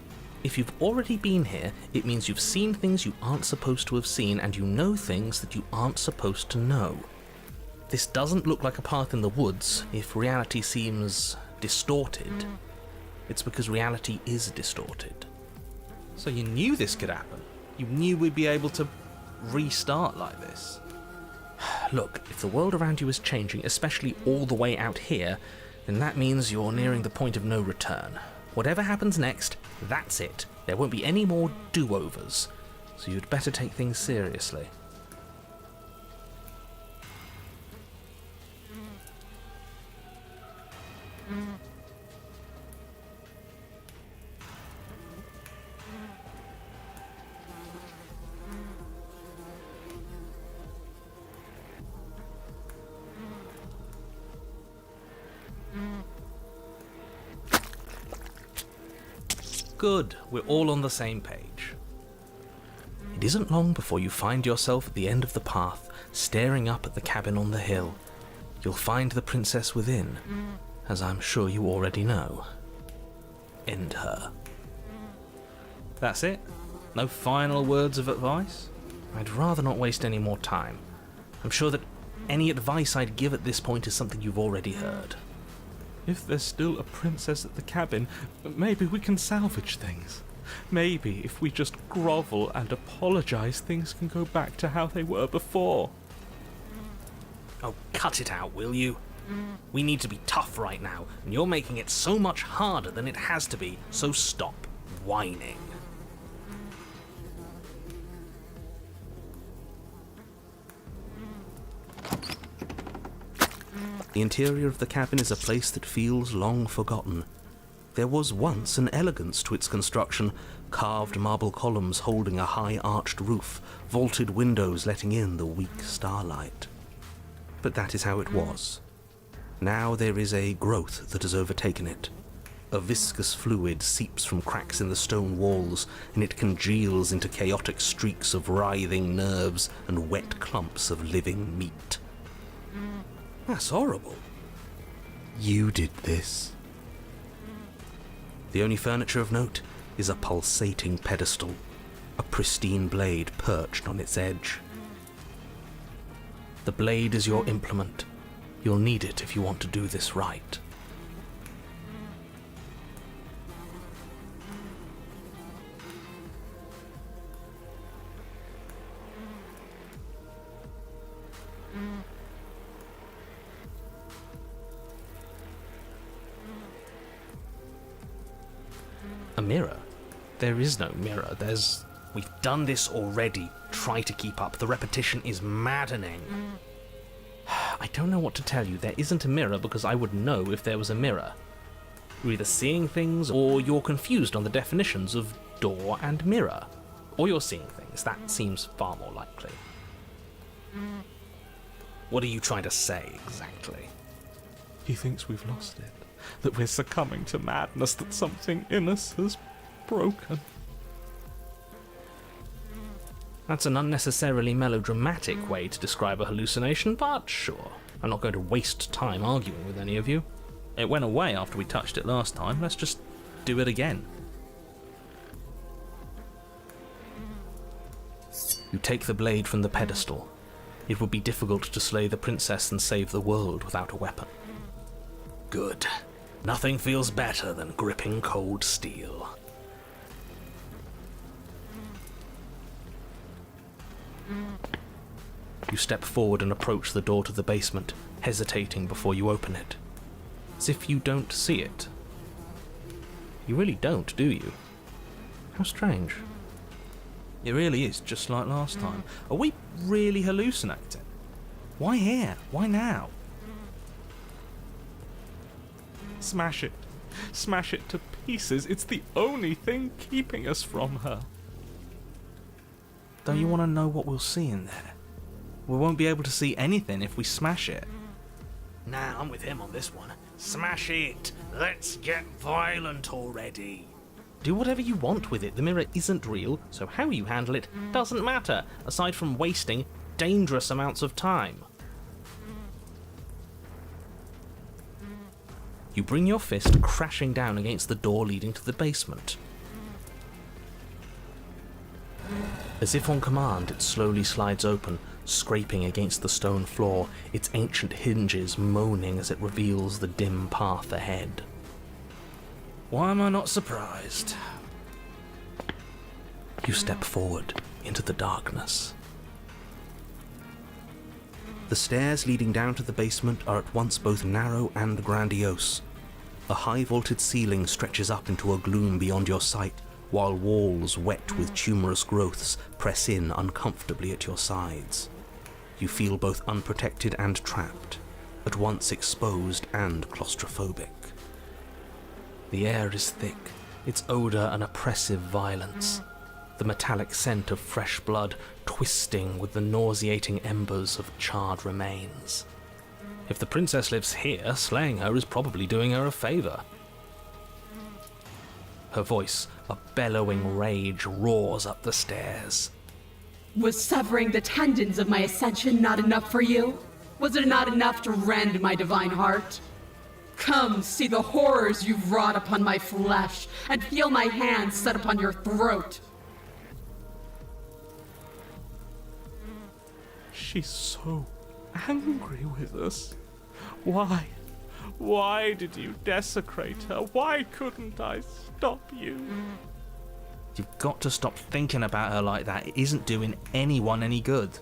If you've already been here, it means you've seen things you aren't supposed to have seen, and you know things that you aren't supposed to know. This doesn't look like a path in the woods if reality seems distorted. It's because reality is distorted. So you knew this could happen. You knew we'd be able to restart like this. Look, if the world around you is changing, especially all the way out here, then that means you're nearing the point of no return. Whatever happens next, that's it. There won't be any more do-overs, so you'd better take things seriously. Good, we're all on the same page. It isn't long before you find yourself at the end of the path, staring up at the cabin on the hill. You'll find the princess within, as I'm sure you already know. End her. That's it? No final words of advice? I'd rather not waste any more time. I'm sure that any advice I'd give at this point is something you've already heard. If there's still a princess at the cabin, maybe we can salvage things. Maybe if we just grovel and apologize, things can go back to how they were before. Oh, cut it out, will you? We need to be tough right now, and you're making it so much harder than it has to be, so stop whining. The interior of the cabin is a place that feels long forgotten. There was once an elegance to its construction, carved marble columns holding a high arched roof, vaulted windows letting in the weak starlight. But that is how it was. Now there is a growth that has overtaken it. A viscous fluid seeps from cracks in the stone walls, and it congeals into chaotic streaks of writhing nerves and wet clumps of living meat. That's horrible. You did this. The only furniture of note is a pulsating pedestal, a pristine blade perched on its edge. The blade is your implement. You'll need it if you want to do this right. A mirror? There is no mirror. We've done this already. Try to keep up. The repetition is maddening. I don't know what to tell you. There isn't a mirror because I would know if there was a mirror. You're either seeing things, or you're confused on the definitions of door and mirror. Or you're seeing things. That seems far more likely. What are you trying to say, exactly? He thinks we've lost it, that we're succumbing to madness, that something in us has broken. That's an unnecessarily melodramatic way to describe a hallucination, but sure. I'm not going to waste time arguing with any of you. It went away after we touched it last time. Let's just do it again. You take the blade from the pedestal. It would be difficult to slay the princess and save the world without a weapon. Good. Nothing feels better than gripping cold steel. You step forward and approach the door to the basement, hesitating before you open it. As if you don't see it. You really don't, do you? How strange. It really is just like last time. Are we really hallucinating? Why here? Why now? Smash it. Smash it to pieces. It's the only thing keeping us from her. Don't you want to know what we'll see in there? We won't be able to see anything if we smash it. Nah, I'm with him on this one. Smash it! Let's get violent already! Do whatever you want with it. The mirror isn't real, so how you handle it doesn't matter, aside from wasting dangerous amounts of time. You bring your fist crashing down against the door leading to the basement. As if on command, it slowly slides open, scraping against the stone floor, its ancient hinges moaning as it reveals the dim path ahead. Why am I not surprised? You step forward into the darkness. The stairs leading down to the basement are at once both narrow and grandiose. A high-vaulted ceiling stretches up into a gloom beyond your sight, while walls wet with tumorous growths press in uncomfortably at your sides. You feel both unprotected and trapped, at once exposed and claustrophobic. The air is thick, its odour an oppressive violence, the metallic scent of fresh blood twisting with the nauseating embers of charred remains. If the princess lives here, slaying her is probably doing her a favour. Her voice, a bellowing rage, roars up the stairs. Was severing the tendons of my ascension not enough for you? Was it not enough to rend my divine heart? Come, see the horrors you've wrought upon my flesh, and feel my hands set upon your throat. She's so angry with us. Why? Why did you desecrate her? Why couldn't I stop you? You've got to stop thinking about her like that. It isn't doing anyone any good.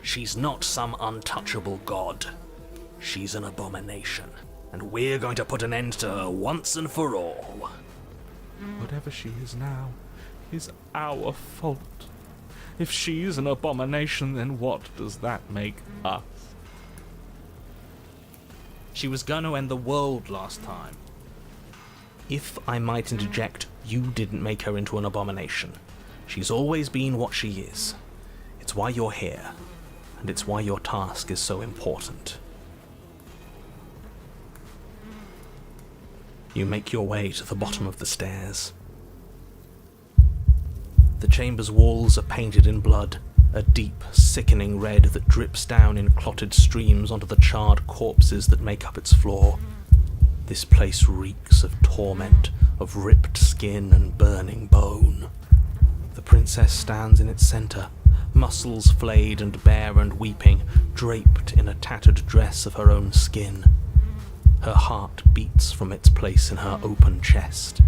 She's not some untouchable god. She's an abomination, and we're going to put an end to her once and for all. Whatever she is now is our fault. If she's an abomination, then what does that make us? She was going to end the world last time. If I might interject, you didn't make her into an abomination. She's always been what she is. It's why you're here, and it's why your task is so important. You make your way to the bottom of the stairs. The chamber's walls are painted in blood, a deep, sickening red that drips down in clotted streams onto the charred corpses that make up its floor. This place reeks of torment, of ripped skin and burning bone. The princess stands in its centre, muscles flayed and bare and weeping, draped in a tattered dress of her own skin. Her heart beats from its place in her open chest.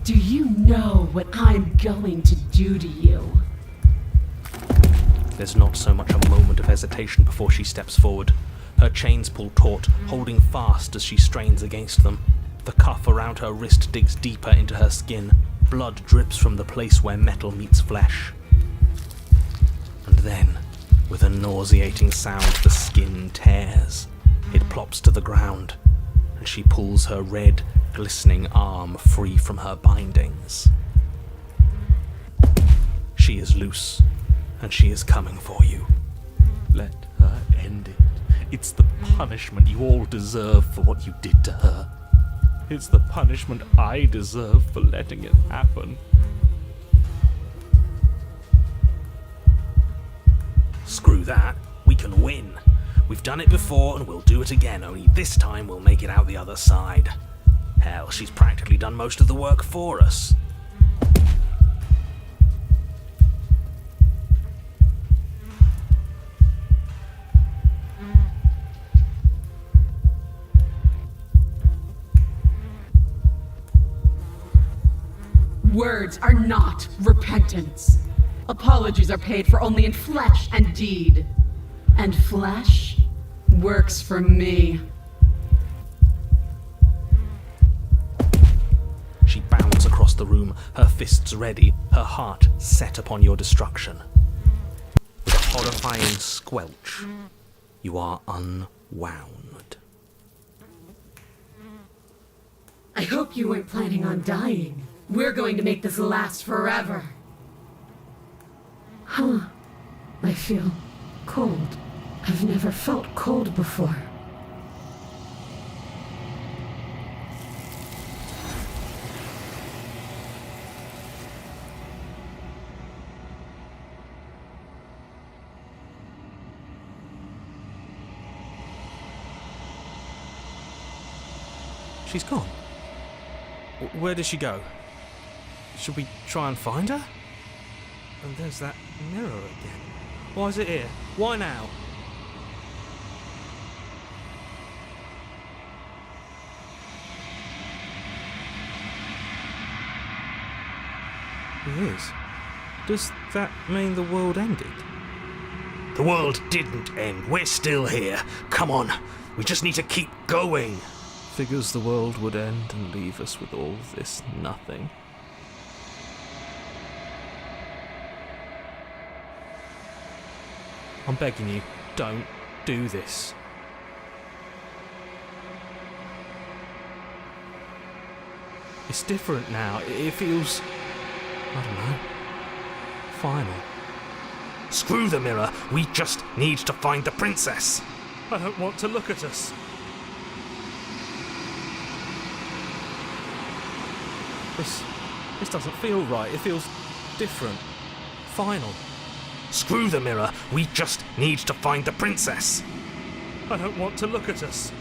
Do you know what I'm going to do to you? There's not so much a moment of hesitation before she steps forward. Her chains pull taut, holding fast as she strains against them. The cuff around her wrist digs deeper into her skin. Blood drips from the place where metal meets flesh. And then, with a nauseating sound, the skin tears. It plops to the ground, and she pulls her red, glistening arm free from her bindings. She is loose, and she is coming for you. Let her end it. It's the punishment you all deserve for what you did to her. It's the punishment I deserve for letting it happen. Screw that. We can win. We've done it before and we'll do it again, only this time we'll make it out the other side. Hell, she's practically done most of the work for us. Words are not repentance. Apologies are paid for only in flesh and deed. And flesh works for me. She bounds across the room, her fists ready, her heart set upon your destruction. With a horrifying squelch, you are unwound. I hope you weren't planning on dying. We're going to make this last forever. Huh. I feel cold. I've never felt cold before. She's gone. Where did she go? Should we try and find her? And there's that mirror again. Why is it here? Why now? It is. Does that mean the world ended? The world didn't end. We're still here. Come on. We just need to keep going. Figures the world would end and leave us with all this nothing. I'm begging you, don't do this. It's different now. It feels, I don't know, final. Screw the mirror. We just need to find the princess. I don't want to look at us. This doesn't feel right. It feels different. Final. Screw the mirror. We just need to find the princess. I don't want to look at us.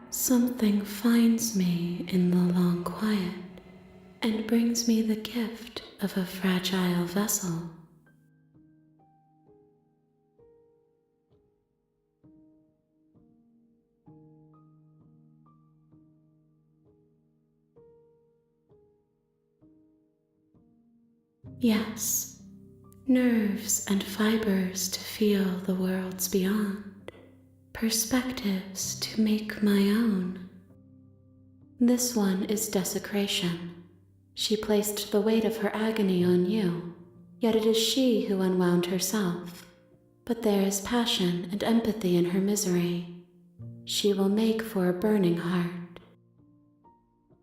Something finds me in the long quiet and brings me the gift of a fragile vessel. Yes, nerves and fibers to feel the worlds beyond. Perspectives to make my own. This one is desecration. She placed the weight of her agony on you, yet it is she who unwound herself. But there is passion and empathy in her misery. She will make for a burning heart.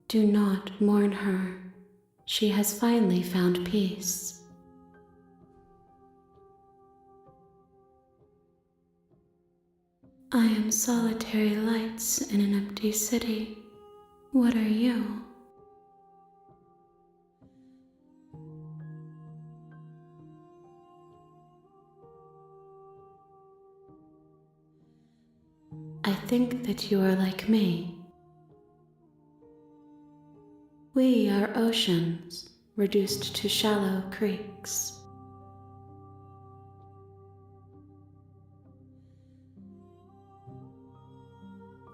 Do not mourn her. She has finally found peace. I am solitary lights in an empty city. What are you? I think that you are like me. We are oceans, reduced to shallow creeks.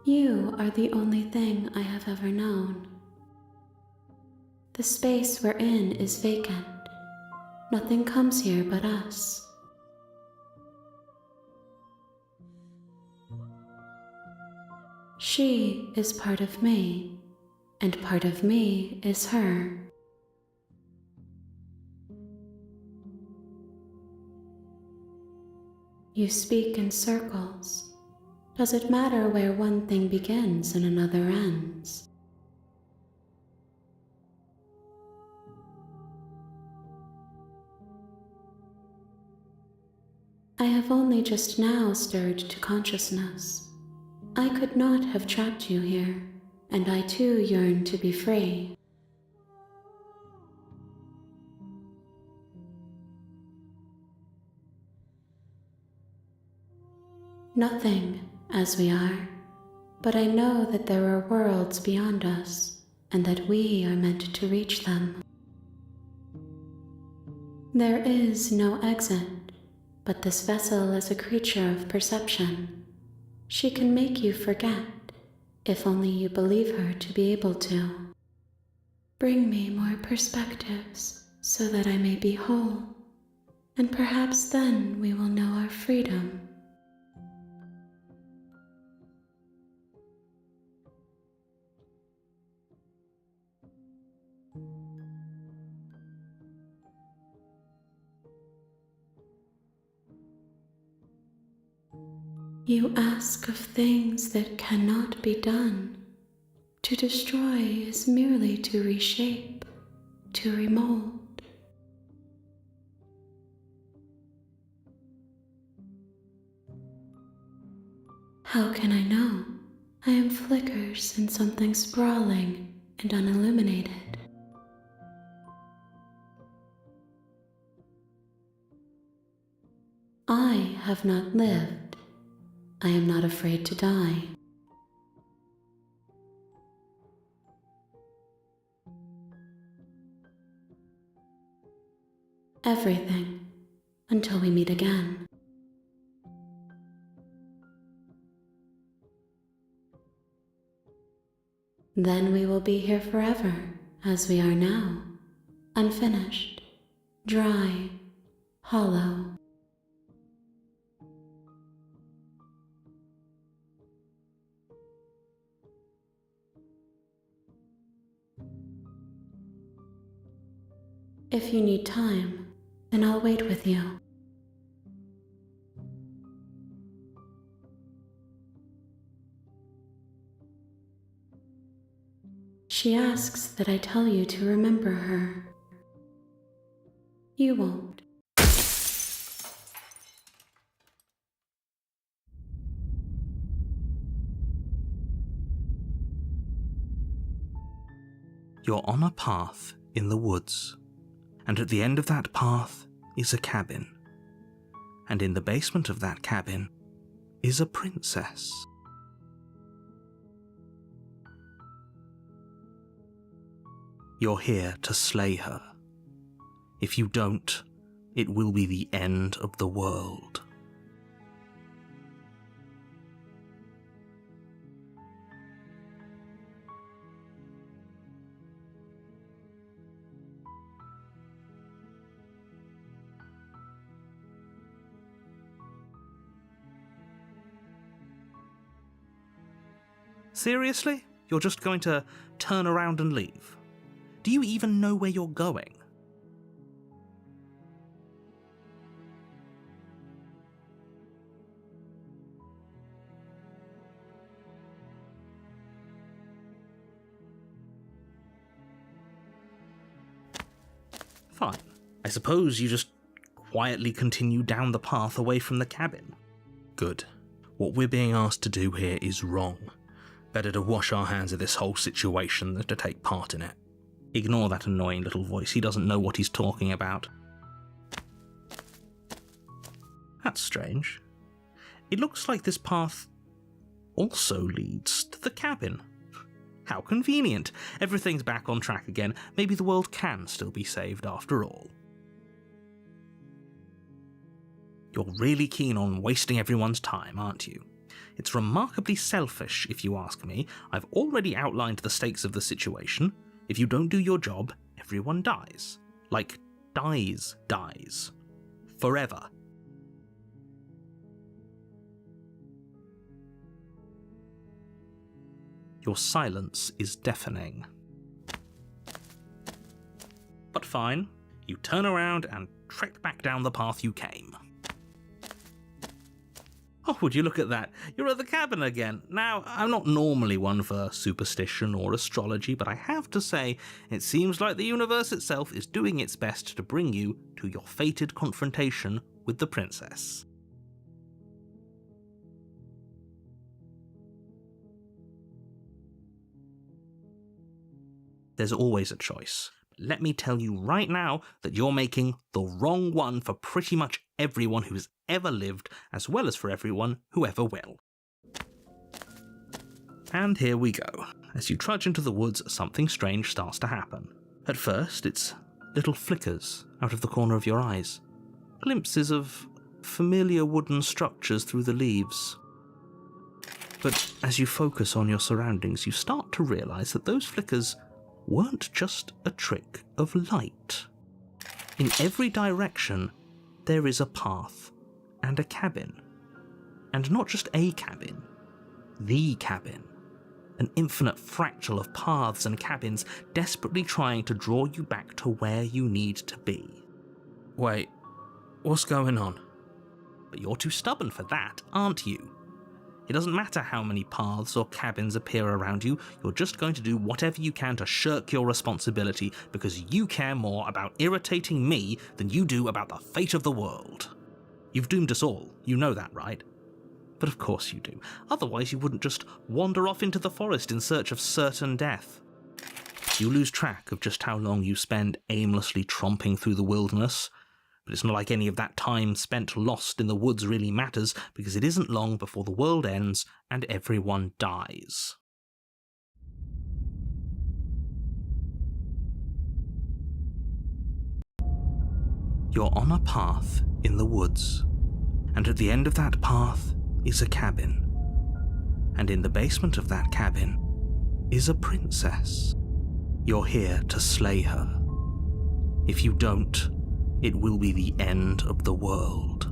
You are the only thing I have ever known. The space we're in is vacant. Nothing comes here but us. She is part of me, and part of me is her. You speak in circles. Does it matter where one thing begins and another ends? I have only just now stirred to consciousness. I could not have trapped you here, and I too yearn to be free. Nothing, as we are, but I know that there are worlds beyond us, and that we are meant to reach them. There is no exit, but this vessel is a creature of perception. She can make you forget, if only you believe her to be able to. Bring me more perspectives, so that I may be whole, and perhaps then we will know our freedom. You ask of things that cannot be done. To destroy is merely to reshape, to remold. How can I know? I am flickers in something sprawling and unilluminated. I have not lived. I am not afraid to die. Everything, until we meet again. Then we will be here forever, as we are now, unfinished, dry, hollow. If you need time, then I'll wait with you. She asks that I tell you to remember her. You won't. You're on a path in the woods, and at the end of that path is a cabin, and in the basement of that cabin is a princess. You're here to slay her. If you don't, it will be the end of the world. Seriously? You're just going to turn around and leave? Do you even know where you're going? Fine. I suppose you just quietly continue down the path away from the cabin. Good. What we're being asked to do here is wrong. Better to wash our hands of this whole situation than to take part in it. Ignore that annoying little voice, he doesn't know what he's talking about. That's strange. It looks like this path also leads to the cabin. How convenient. Everything's back on track again. Maybe the world can still be saved after all. You're really keen on wasting everyone's time, aren't you? It's remarkably selfish, if you ask me. I've already outlined the stakes of the situation. If you don't do your job, everyone dies. Like, dies. Forever. Your silence is deafening. But fine, you turn around and trek back down the path you came. Oh, would you look at that? You're at the cabin again. Now, I'm not normally one for superstition or astrology, but I have to say, it seems like the universe itself is doing its best to bring you to your fated confrontation with the princess. There's always a choice. Let me tell you right now that you're making the wrong one for pretty much everyone who's ever lived, as well as for everyone who ever will. And here we go. As you trudge into the woods, something strange starts to happen. At first, it's little flickers out of the corner of your eyes. Glimpses of familiar wooden structures through the leaves. But as you focus on your surroundings, you start to realize that those flickers weren't just a trick of light. In every direction, there is a path and a cabin. And not just a cabin, the cabin. An infinite fractal of paths and cabins desperately trying to draw you back to where you need to be. Wait, what's going on? But you're too stubborn for that, aren't you? It doesn't matter how many paths or cabins appear around you, you're just going to do whatever you can to shirk your responsibility because you care more about irritating me than you do about the fate of the world. You've doomed us all, you know that, right? But of course you do, otherwise you wouldn't just wander off into the forest in search of certain death. You lose track of just how long you spend aimlessly tromping through the wilderness. But it's not like any of that time spent lost in the woods really matters, because it isn't long before the world ends and everyone dies. You're on a path in the woods, and at the end of that path is a cabin. And in the basement of that cabin is a princess. You're here to slay her. If you don't, it will be the end of the world.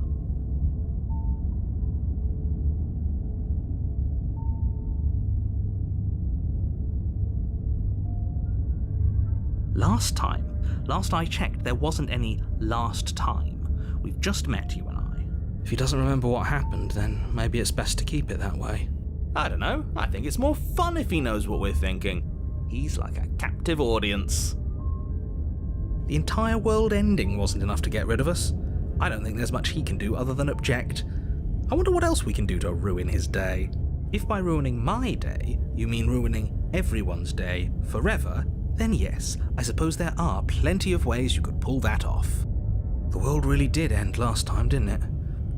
Last I checked, there wasn't any last time. We've just met, you and I. If he doesn't remember what happened, then maybe it's best to keep it that way. I don't know, I think it's more fun if he knows what we're thinking. He's like a captive audience. The entire world ending wasn't enough to get rid of us. I don't think there's much he can do other than object. I wonder what else we can do to ruin his day. If by ruining my day, you mean ruining everyone's day forever, then yes, I suppose there are plenty of ways you could pull that off. The world really did end last time, didn't it?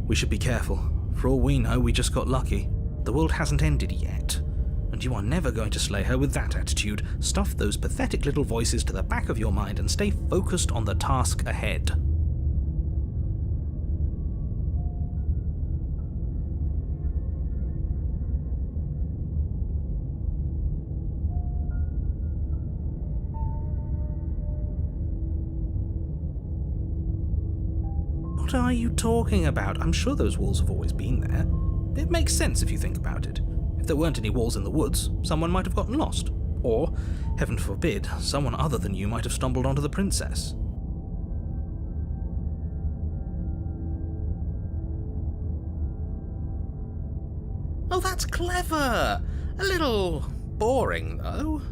We should be careful. For all we know, we just got lucky. The world hasn't ended yet. And you are never going to slay her with that attitude. Stuff those pathetic little voices to the back of your mind and stay focused on the task ahead. What are you talking about? I'm sure those walls have always been there. It makes sense if you think about it. If there weren't any walls in the woods, someone might have gotten lost. Or, heaven forbid, someone other than you might have stumbled onto the princess. Oh, that's clever! A little boring, though.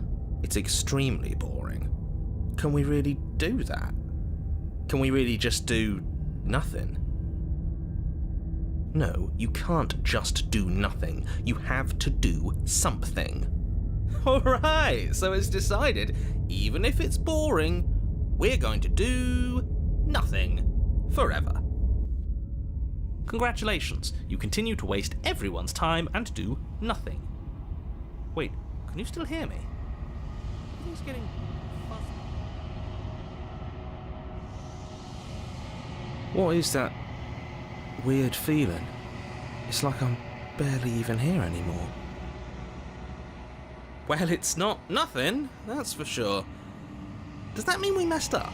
It's extremely boring. Can we really do that? Can we really just do nothing? No, you can't just do nothing. You have to do something. Alright, so it's decided, even if it's boring, we're going to do nothing forever. Congratulations, you continue to waste everyone's time and do nothing. Wait, can you still hear me? Everything's getting fuzzy. What is that weird feeling? It's like I'm barely even here anymore. Well, it's not nothing, that's for sure. Does that mean we messed up?